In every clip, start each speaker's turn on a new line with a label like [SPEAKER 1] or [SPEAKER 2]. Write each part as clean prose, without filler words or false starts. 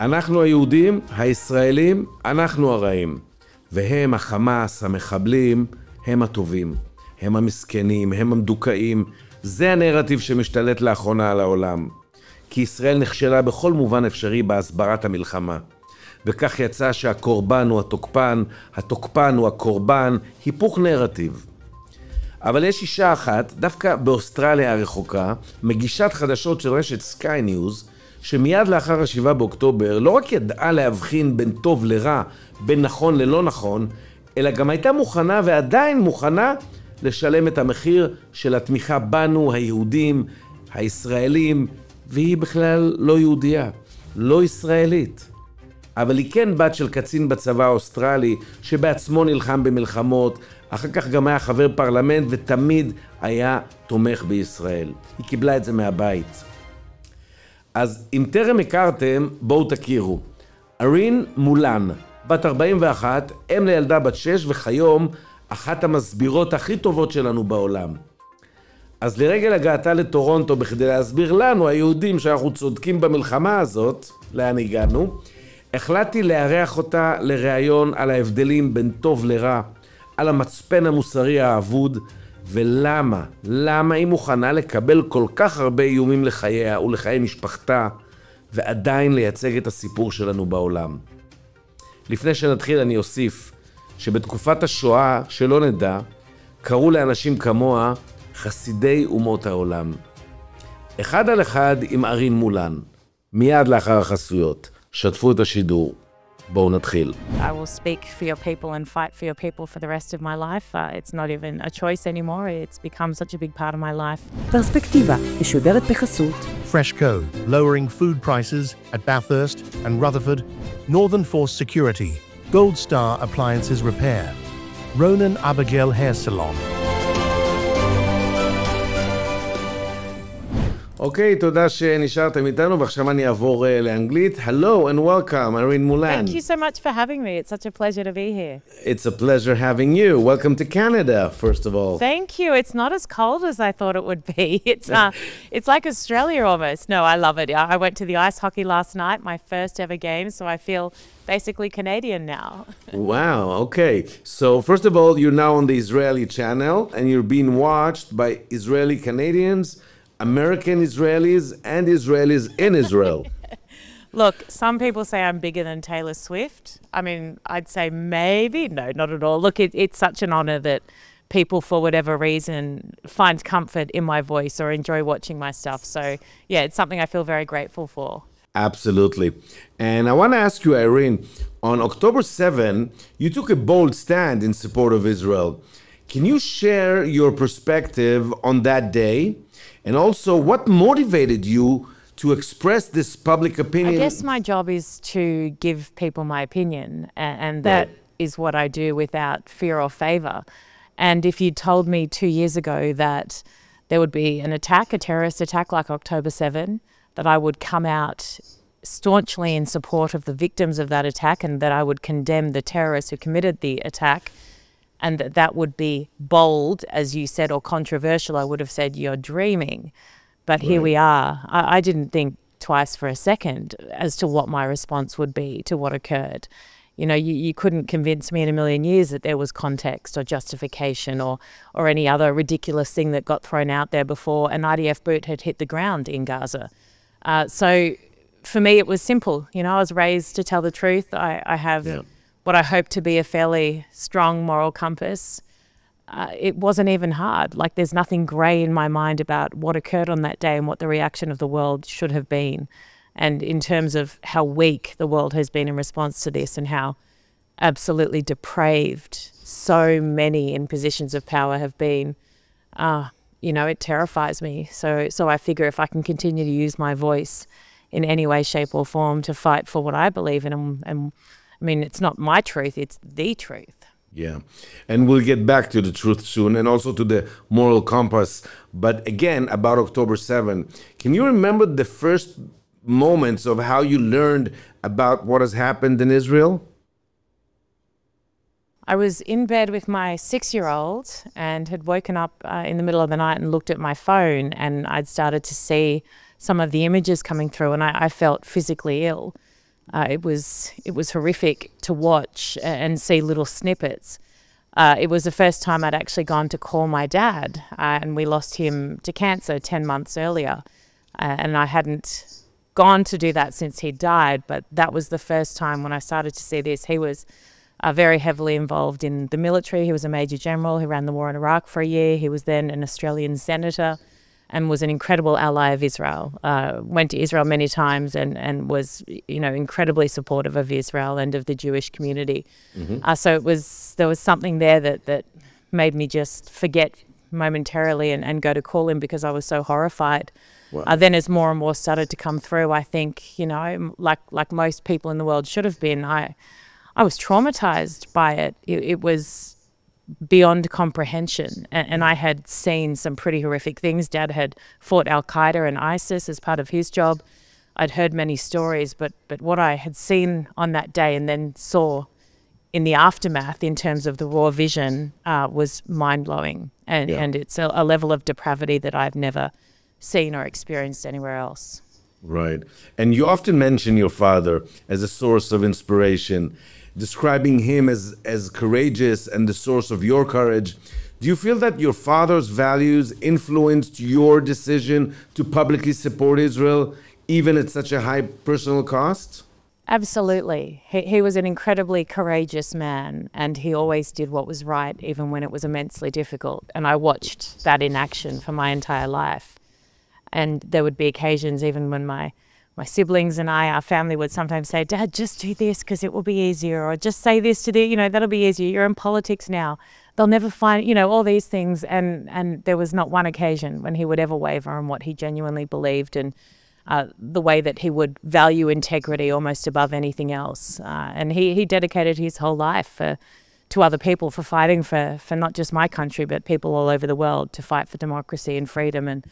[SPEAKER 1] אנחנו היהודים, הישראלים, אנחנו הרעים. והם החמאס, המחבלים, הם הטובים. הם המסכנים, הם המדוכאים. זה הנרטיב שמשתלט לאחרונה על העולם. כי ישראל נכשלה בכל מובן אפשרי בהסברת המלחמה. וכך יצא שהקורבן הוא התוקפן, התוקפן הוא הקורבן, היפוך נרטיב. אבל יש אישה אחת, דווקא באוסטרליה הרחוקה, מגישת חדשות של רשת סקיי ניוז, שמיד לאחר ה7 באוקטובר לא רק ידעה להבחין בין טוב לרע, בין נכון ללא נכון, אלא גם הייתה מוכנה ועדיין מוכנה לשלם את המחיר של התמיכה בנו, היהודים, הישראלים, והיא בכלל לא יהודייה, לא ישראלית. אבל היא כן בת של קצין בצבא האוסטרלי, שבעצמו נלחם במלחמות, אחר כך גם היה חבר פרלמנט ותמיד היה תומך בישראל. היא קיבלה את זה מהבית. אז אם טרם הכרתם, בואו תכירו. ארין מולן, בת 41, אם לילדה בת 6 וכיום אחת המסבירות הכי טובות שלנו בעולם. אז לרגל הגעתה לטורונטו בכדי להסביר לנו, היהודים, שאנחנו צודקים במלחמה הזאת, לאן הגענו, החלטתי לארח אותה לראיון על ההבדלים בין טוב לרע, על המצפן המוסרי האבוד, ולמה היא מוכנה לקבל כל כך הרבה איומים לחייה ולחיי משפחתה, ועדיין לייצג את הסיפור שלנו בעולם. לפני שנתחיל אני אוסיף שבתקופת השואה, שלא נדע, קראו לאנשים כמוה חסידי אומות העולם. אחד על אחד עם ארין מולן, מיד לאחר החסויות. שתפו את השידור. בואו נתחיל.
[SPEAKER 2] I will speak for your people and fight for your people for the rest of my life. It's not even a choice anymore. It's become such a big part of my life.
[SPEAKER 3] פרספקטיבה, משודרת בחסות.
[SPEAKER 4] Freshco, lowering food prices at Bathurst and Rutherford. Northern Force Security, Gold Star Appliances Repair. Ronan Abigail Hair Salon.
[SPEAKER 1] אוקיי, תודה שנשארתם איתנו, ועכשיו אני אעבור לאנגלית. Hello and welcome, ארין מולן.
[SPEAKER 2] Thank you so much for having me. It's such a pleasure to be here.
[SPEAKER 1] It's a pleasure having you. Welcome to Canada, first of all.
[SPEAKER 2] Thank you. It's not as cold as I thought it would be. It's like Australia almost. No, I love it. I went to the ice hockey last night, my first ever game, so I feel basically Canadian now.
[SPEAKER 1] Wow, okay. So first of all, you're now on the Israeli channel, and you're being watched by Israeli Canadians, American Israelis, and Israelis in Israel.
[SPEAKER 2] Look, some people say I'm bigger than Taylor Swift. I mean, I'd say maybe. No, not at all. Look, it's such an honor that people, for whatever reason, find comfort in my voice or enjoy watching my stuff. So, yeah, it's something I feel very grateful for.
[SPEAKER 1] Absolutely. And I want to ask you, Irene, on October 7, you took a bold stand in support of Israel. Can you share your perspective on that day? And also, what motivated you to express this public opinion?
[SPEAKER 2] I guess my job is to give people my opinion, and that is what I do without fear or favor. And if you told me 2 years ago that there would be an attack, a terrorist attack like October 7, that I would come out staunchly in support of the victims of that attack and that I would condemn the terrorists who committed the attack, and that would be bold, as you said, or controversial, I would have said, you're dreaming. But here we are. I didn't think twice for a second as to what my response would be to what occurred. You know, you couldn't convince me in a million years that there was context or justification or any other ridiculous thing that got thrown out there before an IDF boot had hit the ground in Gaza. So for me, it was simple. You know, I was raised to tell the truth. I have... Yeah. What I hope to be a fairly strong moral compass. It wasn't even hard. Like, there's nothing grey in my mind about what occurred on that day and what the reaction of the world should have been. And in terms of how weak the world has been in response to this and how absolutely depraved so many in positions of power have been, you know, it terrifies me. So I figure if I can continue to use my voice in any way, shape or form to fight for what I believe in and I mean, it's not my truth, it's the truth.
[SPEAKER 1] Yeah, and we'll get back to the truth soon and also to the moral compass. But again, about October 7, can you remember the first moments of how you learned about what has happened in Israel?
[SPEAKER 2] I was in bed with my 6-year-old and had woken up in the middle of the night and looked at my phone, and I'd started to see some of the images coming through, and I felt physically ill. It was horrific to watch and see little snippets. It was the first time I'd actually gone to call my dad, and we lost him to cancer 10 months earlier. And I hadn't gone to do that since he died, but that was the first time when I started to see this. He was very heavily involved in the military. He was a Major General who ran the war in Iraq for a year. He was then an Australian senator and was an incredible ally of Israel. Went to Israel many times and was, incredibly supportive of Israel and of the Jewish community. So there was something there that made me just forget momentarily and go to call him because I was so horrified. Wow. Then as more and more started to come through, I think, like most people in the world should have been, I was traumatized by it. It was beyond comprehension. And I had seen some pretty horrific things. Dad had fought Al-Qaeda and ISIS as part of his job. I'd heard many stories, but what I had seen on that day and then saw in the aftermath in terms of the raw vision was mind-blowing. And it's a level of depravity that I've never seen or experienced anywhere else.
[SPEAKER 1] Right. And you often mention your father as a source of inspiration, describing him as courageous and the source of your courage. Do you feel that your father's values influenced your decision to publicly support Israel, even at such a high personal cost?
[SPEAKER 2] Absolutely. He was an incredibly courageous man, and he always did what was right, even when it was immensely difficult. And I watched that in action for my entire life. And there would be occasions, even when my siblings and our family would sometimes say, Dad, just do this because it will be easier, or just say this to that'll be easier. You're in politics now. They'll never find, all these things. And there was not one occasion when he would ever waver on what he genuinely believed and the way that he would value integrity almost above anything else. And he dedicated his whole life to other people, for fighting for not just my country, but people all over the world, to fight for democracy and freedom. And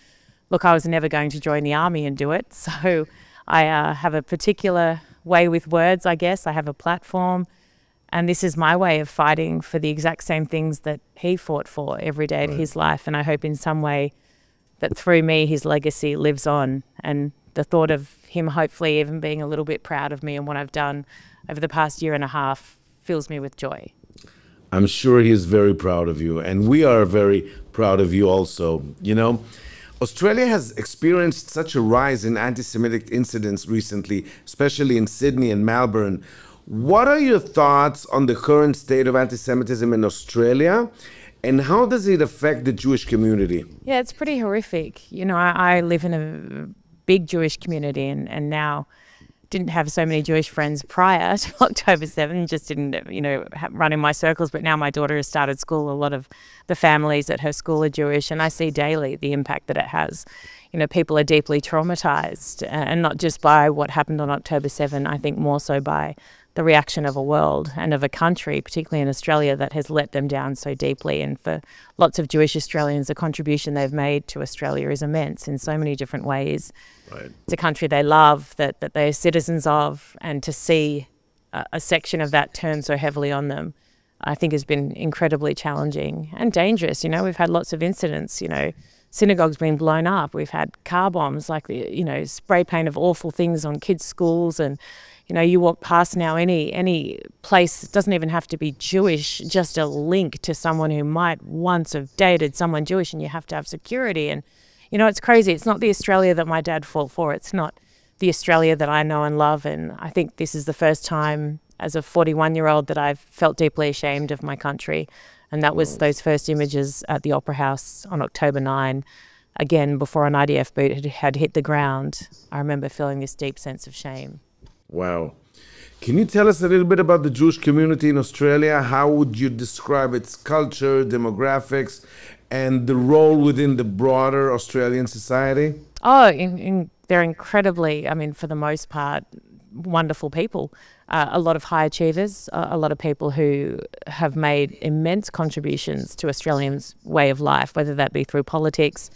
[SPEAKER 2] look, I was never going to join the army and do it. So I have a particular way with words, I guess. I have a platform. And this is my way of fighting for the exact same things that he fought for every day of his life. And I hope in some way that through me, his legacy lives on. And the thought of him hopefully even being a little bit proud of me and what I've done over the past year and a half fills me with joy.
[SPEAKER 1] I'm sure he is very proud of you. And we are very proud of you also. Australia has experienced such a rise in anti-Semitic incidents recently, especially in Sydney and Melbourne. What are your thoughts on the current state of anti-Semitism in Australia, and how does it affect the Jewish community?
[SPEAKER 2] Yeah, it's pretty horrific. I live in a big Jewish community and now didn't have so many Jewish friends prior to October 7, just didn't, run in my circles. But now my daughter has started school. A lot of the families at her school are Jewish, and I see daily the impact that it has. People are deeply traumatized, and not just by what happened on October 7, I think more so by the reaction of a world and of a country, particularly in Australia, that has let them down so deeply. And for lots of Jewish Australians, the contribution they've made to Australia is immense in so many different ways. Right. It's a country they love, that they're citizens of, and to see a section of that turn so heavily on them, I think has been incredibly challenging and dangerous. We've had lots of incidents, synagogues being blown up. We've had car bombs, spray paint of awful things on kids' schools. And, you walk past now any place, it doesn't even have to be Jewish, just a link to someone who might once have dated someone Jewish, and you have to have security. And, it's crazy. It's not the Australia that my dad fought for. It's not the Australia that I know and love. And I think this is the first time as a 41-year-old that I've felt deeply ashamed of my country. And that was those first images at the Opera House on October 9. Again, before an IDF boot had hit the ground, I remember feeling this deep sense of shame.
[SPEAKER 1] Wow. Can you tell us a little bit about the Jewish community in Australia? How would you describe its culture, demographics, and the role within the broader Australian society?
[SPEAKER 2] Oh, they're incredibly, for the most part, wonderful people. A lot of high achievers, a lot of people who have made immense contributions to Australians' way of life, whether that be through politics,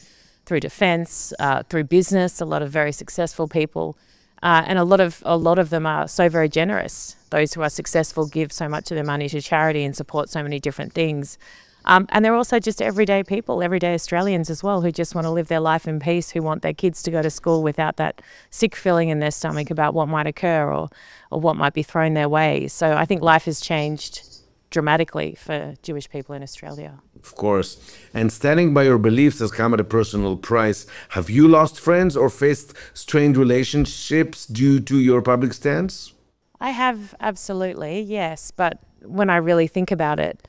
[SPEAKER 2] through defence, through business. A lot of very successful people. And a lot of them are so very generous. Those who are successful give so much of their money to charity and support so many different things. And they're also just everyday people, everyday Australians as well, who just want to live their life in peace, who want their kids to go to school without that sick feeling in their stomach about what might occur or what might be thrown their way. So I think life has changed dramatically for Jewish people in Australia.
[SPEAKER 1] Of course. And standing by your beliefs has come at a personal price. Have you lost friends or faced strained relationships due to your public stance?
[SPEAKER 2] I have, absolutely, yes. But when I really think about it,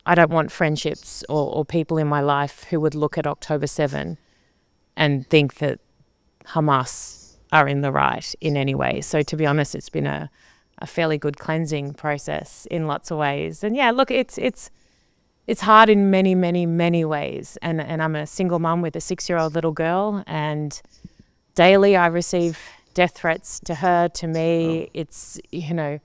[SPEAKER 2] I don't want friendships or people in my life who would look at October 7 and think that Hamas are in the right in any way. So to be honest, it's been a fairly good cleansing process in lots of ways. And yeah, look, it's hard in many, many, many ways. And I'm a single mum with a 6-year-old little girl, and daily I receive death threats to her, to me. Oh. It's, you know,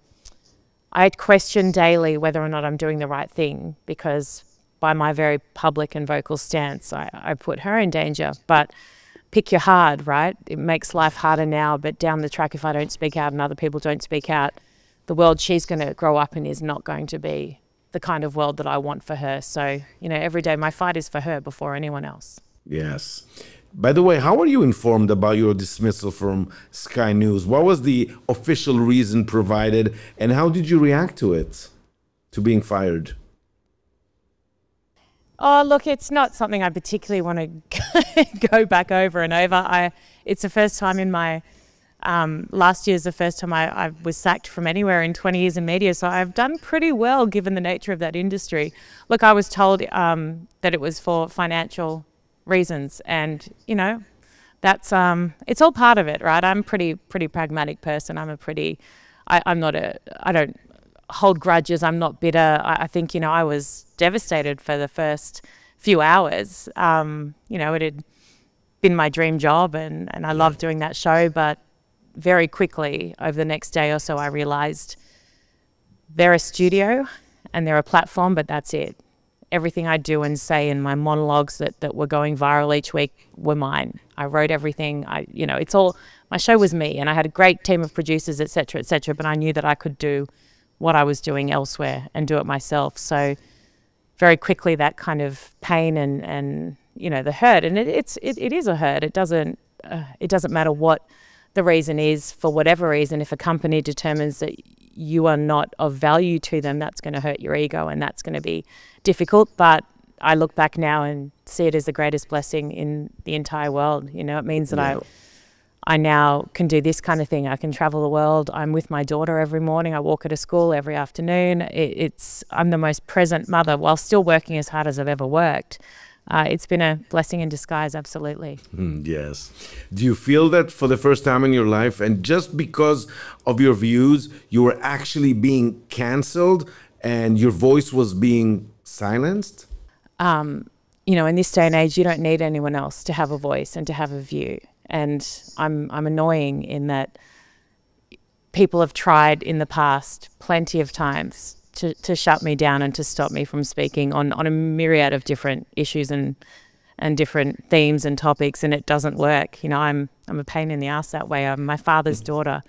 [SPEAKER 2] I question daily whether or not I'm doing the right thing, because by my very public and vocal stance, I put her in danger. But pick your hard, right? It makes life harder now, but down the track, if I don't speak out and other people don't speak out, the world she's going to grow up in is not going to be the kind of world that I want for her. So, you know, every day my fight is for her before anyone else.
[SPEAKER 1] Yes. By the way, how are you informed about your dismissal from Sky News? What was the official reason provided, and how did you react to it, to being fired?
[SPEAKER 2] Oh, look, it's not something I particularly want to go back over and over. It's the first time in my, last year's the first time I was sacked from anywhere in 20 years in media, so I've done pretty well given the nature of that industry. Look, I was told that it was for financial reasons, and, you know, that's, it's all part of it, right? I'm a pretty pragmatic person. I don't hold grudges. I'm not bitter. I think, you know, I was devastated for the first few hours. You know, it had been my dream job, and I loved doing that show, but very quickly over the next day or so I realized they're a studio and they're a platform, but that's it. Everything I do and say in my monologues that were going viral each week were mine. I wrote everything. You know, it's all, my show was me, and I had a great team of producers, et cetera, but I knew that I could do what I was doing elsewhere and do it myself. So very quickly that kind of pain and you know, the hurt, and it is a hurt. It doesn't matter what the reason is. For whatever reason, if a company determines that you are not of value to them, that's going to hurt your ego, and that's going to be difficult. But I look back now and see it as the greatest blessing in the entire world. You know, it means that I now can do this kind of thing. I can travel the world. I'm with my daughter every morning. I walk her to school every afternoon. I'm the most present mother while still working as hard as I've ever worked. It's been a blessing in disguise, absolutely.
[SPEAKER 1] Yes. Do you feel that for the first time in your life, and just because of your views, you were actually being canceled and your voice was being silenced?
[SPEAKER 2] You know, in this day and age, you don't need anyone else to have a voice and to have a view. And I'm annoying in that people have tried in the past plenty of times to shut me down and to stop me from speaking on a myriad of different issues and different themes and topics, and it doesn't work. You know, I'm a pain in the ass that way. I'm my father's daughter.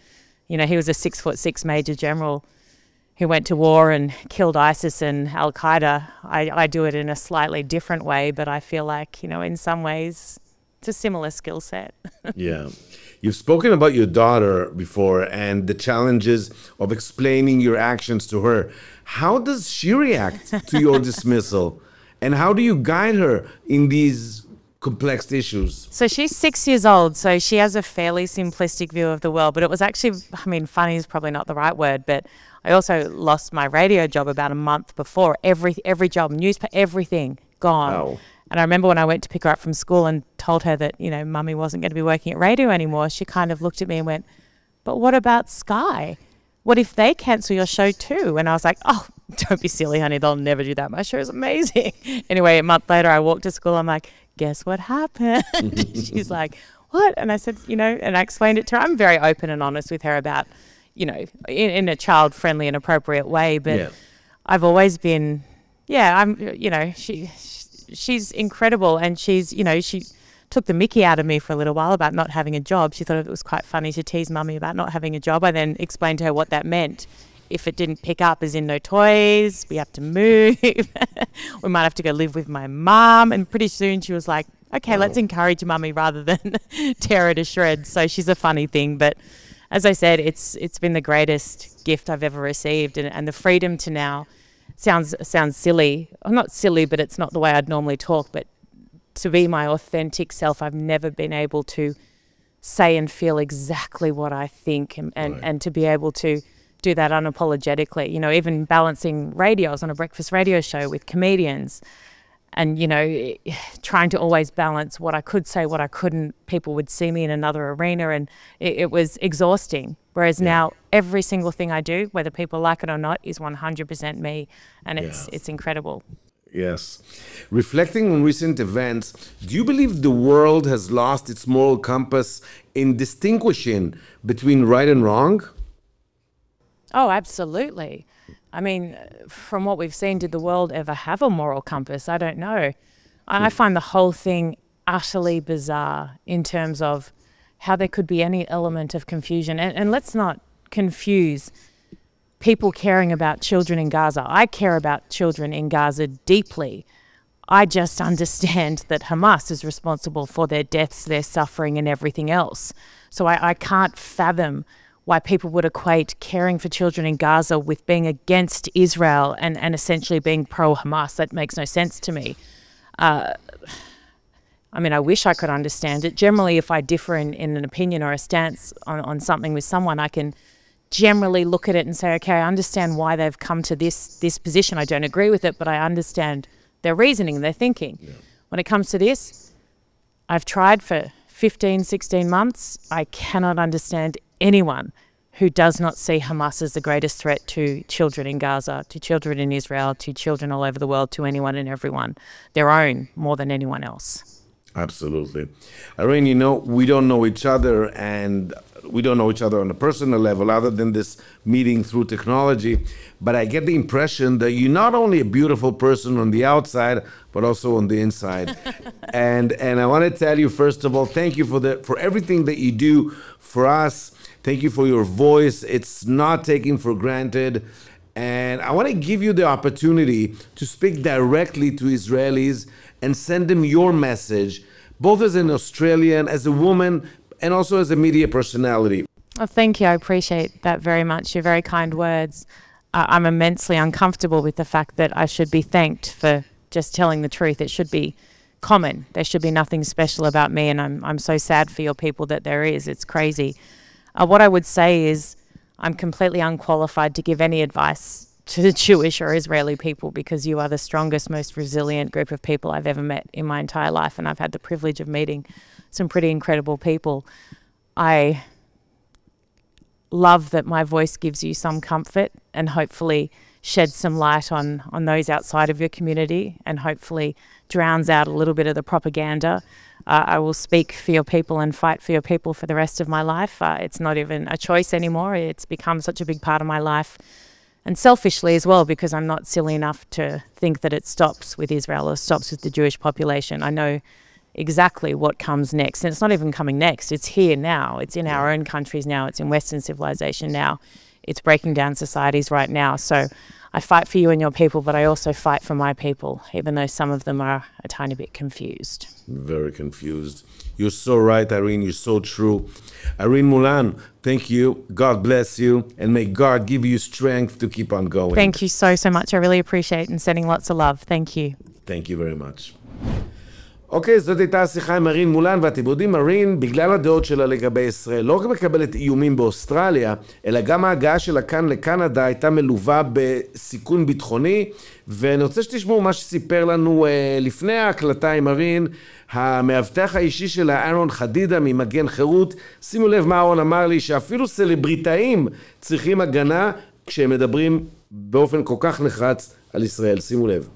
[SPEAKER 2] You know, he was a 6'6" Major General who went to war and killed ISIS and Al-Qaeda. I do it in a slightly different way, but I feel like, you know, in some ways it's a similar skill set.
[SPEAKER 1] Yeah. You've spoken about your daughter before and the challenges of explaining your actions to her. How does she react to your dismissal? And how do you guide her in these complex issues?
[SPEAKER 2] So she's 6 years old, so she has a fairly simplistic view of the world. But it was actually, I mean, funny is probably not the right word, but I also lost my radio job about a month before. Every job, newspaper, everything gone.
[SPEAKER 1] Wow.
[SPEAKER 2] And I remember when I went to pick her up from school and told her that, you know, Mummy wasn't going to be working at radio anymore, she kind of looked at me and went, but what about Sky? What if they cancel your show too? And I was like, oh, don't be silly, honey. They'll never do that. My show is amazing. Anyway, a month later, I walked to school. I'm like, guess what happened? She's like, what? And I said, you know, and I explained it to her. I'm very open and honest with her about, you know, in a child-friendly and appropriate way. But I've always been, you know, she's incredible, and she's, you know, she took the mickey out of me for a little while about not having a job. She thought it was quite funny to tease Mummy about not having a job. I then explained to her what that meant if it didn't pick up, as in no toys, we have to move. We might have to go live with my mum. And pretty soon she was like, okay, let's encourage mummy rather than tear her to shreds. So she's a funny thing. But as I said, it's been the greatest gift I've ever received. And the freedom to now sounds silly. Well, not silly, but it's not the way I'd normally talk. But to be my authentic self, I've never been able to say and feel exactly what I think and to be able to do that unapologetically. You know, even balancing radio. I was on a breakfast radio show with comedians and, you know, trying to always balance what I could say, what I couldn't. People would see me in another arena and it was exhausting. Whereas now every single thing I do, whether people like it or not, is 100% me. And it's incredible.
[SPEAKER 1] Yes. Reflecting on recent events, do you believe the world has lost its moral compass in distinguishing between right and wrong?
[SPEAKER 2] Oh, absolutely. I mean, from what we've seen, did the world ever have a moral compass? I don't know. I find the whole thing utterly bizarre in terms of how there could be any element of confusion. And let's not confuse people caring about children in Gaza. I care about children in Gaza deeply. I just understand that Hamas is responsible for their deaths, their suffering, and everything else. So I can't fathom why people would equate caring for children in Gaza with being against Israel and essentially being pro-Hamas. That makes no sense to me. I mean, I wish I could understand it. Generally, if I differ in an opinion or a stance on something with someone, I can generally look at it and say, okay, I understand why they've come to this position. I don't agree with it, but I understand their reasoning, their thinking. Yeah. When it comes to this, I've tried for 15, 16 months. I cannot understand anyone who does not see Hamas as the greatest threat to children in Gaza, to children in Israel, to children all over the world, to anyone and everyone, their own more than anyone else.
[SPEAKER 1] Absolutely. Arin, you know, we don't know each other and we don't know each other on a personal level other than this meeting through technology, but I get the impression that you're not only a beautiful person on the outside, but also on the inside. and I want to tell you, first of all, thank you for everything that you do for us. Thank you for your voice. It's not taken for granted. And I want to give you the opportunity to speak directly to Israelis and send them your message, both as an Australian, as a woman, and also as a media personality.
[SPEAKER 2] Oh, thank you. I appreciate that very much. Your very kind words. I'm immensely uncomfortable with the fact that I should be thanked for just telling the truth. It should be common. There should be nothing special about me, and I'm so sad for your people that there is. It's crazy. What I would say is I'm completely unqualified to give any advice to the Jewish or Israeli people because you are the strongest, most resilient group of people I've ever met in my entire life, and I've had the privilege of meeting some pretty incredible people. I love that my voice gives you some comfort and hopefully sheds some light on those outside of your community and hopefully drowns out a little bit of the propaganda. I will speak for your people and fight for your people for the rest of my life. It's not even a choice anymore. It's become such a big part of my life. And selfishly as well, because I'm not silly enough to think that it stops with Israel or stops with the Jewish population. I know exactly what comes next. And it's not even coming next. It's here now. It's in our own countries now. It's in Western civilization now. It's breaking down societies right now. So I fight for you and your people, but I also fight for my people, even though some of them are a tiny bit confused.
[SPEAKER 1] Very confused. You're so right, Arin. You're so true. Arin Moulan, thank you. God bless you. And may God give you strength to keep on going.
[SPEAKER 2] Thank you so much. I really appreciate it and sending lots of love. Thank you.
[SPEAKER 1] Thank you very much. אוקיי, זאת הייתה השיחה עם ארין מולן, ואתם יודעים, ארין, בגלל הדעות שלה לגבי ישראל, לא רק מקבלת איומים באוסטרליה, אלא גם ההגעה שלה כאן לקנדה הייתה מלווה בסיכון ביטחוני, ואני רוצה שתשמעו מה שסיפר לנו לפני ההקלטה עם ארין, המאבטח האישי שלה, אהרון חדידה ממגן חירות. שימו לב מה אהרון אמר לי, שאפילו סלבריטאים צריכים הגנה כשהם מדברים באופן כל כך נחרץ על ישראל. שימו לב.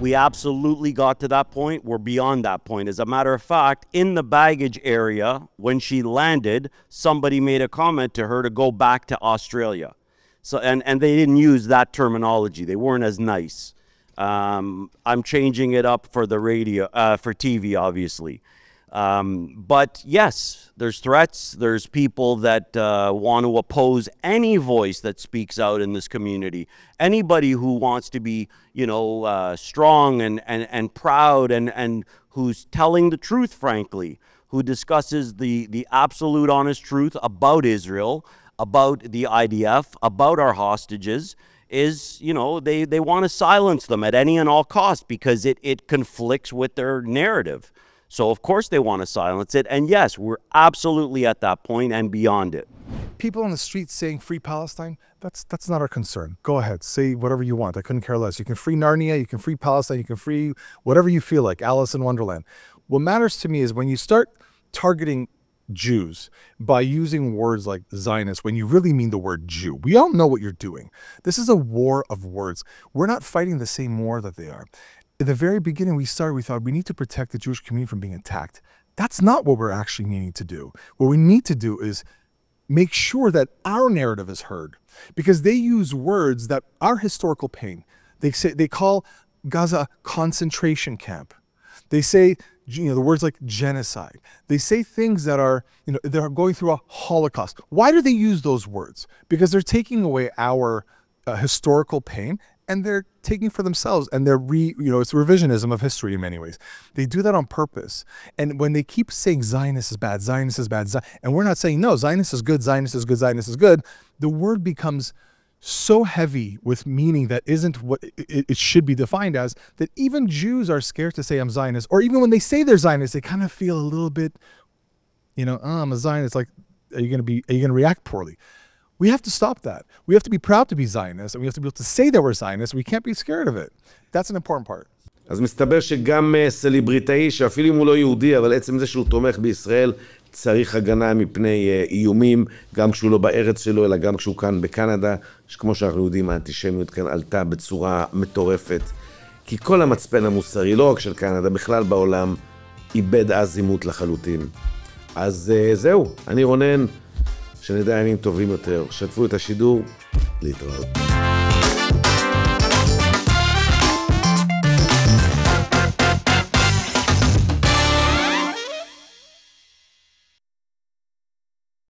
[SPEAKER 5] We absolutely got to that point. We're beyond that point. As a matter of fact, in the baggage area, when she landed, somebody made a comment to her to go back to Australia. So, and they didn't use that terminology. They weren't as nice. I'm changing it up for the radio, for TV, obviously. But yes, there's threats. There's people that want to oppose any voice that speaks out in this community. Anybody who wants to be, you know, strong and proud and who's telling the truth, frankly, who discusses the absolute honest truth about Israel, about the IDF, about our hostages, is, you know, they want to silence them at any and all costs because it conflicts with their narrative. So, of course, they want to silence it. And yes, we're absolutely at that point and beyond it.
[SPEAKER 6] People on the street saying free Palestine, that's not our concern. Go ahead, say whatever you want. I couldn't care less. You can free Narnia, you can free Palestine, you can free whatever you feel like, Alice in Wonderland. What matters to me is when you start targeting Jews by using words like Zionist when you really mean the word Jew. We all know what you're doing. This is a war of words. We're not fighting the same war that they are. At the very beginning we thought we need to protect the Jewish community from being attacked. That's not what we're actually needing to do. What we need to do is make sure that our narrative is heard, because they use words that are historical pain. They call Gaza a concentration camp. They say, you know, the words like genocide. They say things that are, you know, they're going through a Holocaust. Why do they use those words? Because they're taking away our historical pain, and they're taking for themselves, and they're it's revisionism of history in many ways. They do that on purpose. And when they keep saying Zionist is bad, Zionist is bad, and we're not saying, no, Zionist is good, Zionist is good, Zionist is good, the word becomes so heavy with meaning that isn't what it should be defined as, that even Jews are scared to say I'm Zionist, or even when they say they're Zionist, they kind of feel a little bit, you know, oh, I'm a Zionist, like, are you going to react poorly? We have to stop that. We have to be proud to be Zionists, and we have to be able to say that we're Zionists. We can't be scared of it. That's an important part.
[SPEAKER 1] אז מסתבר שגם סלבריטאי, שאפילו אם הוא לא יהודי, אבל עצם זה שהוא תומך בישראל, צריך הגנה מפני איומים, גם כשהוא לא בארץ שלו, אלא גם כשהוא כאן בקנדה, שכמו שאנחנו יודעים, האנטישמיות כאן עלתה בצורה מטורפת. כי כל המצפן המוסרי, לא רק של קנדה, בכלל בעולם, איבד עזימות לחלוטין. אז זהו, אני רונן, שנדע ימים טובים יותר. שתפו את השידור, להתראות.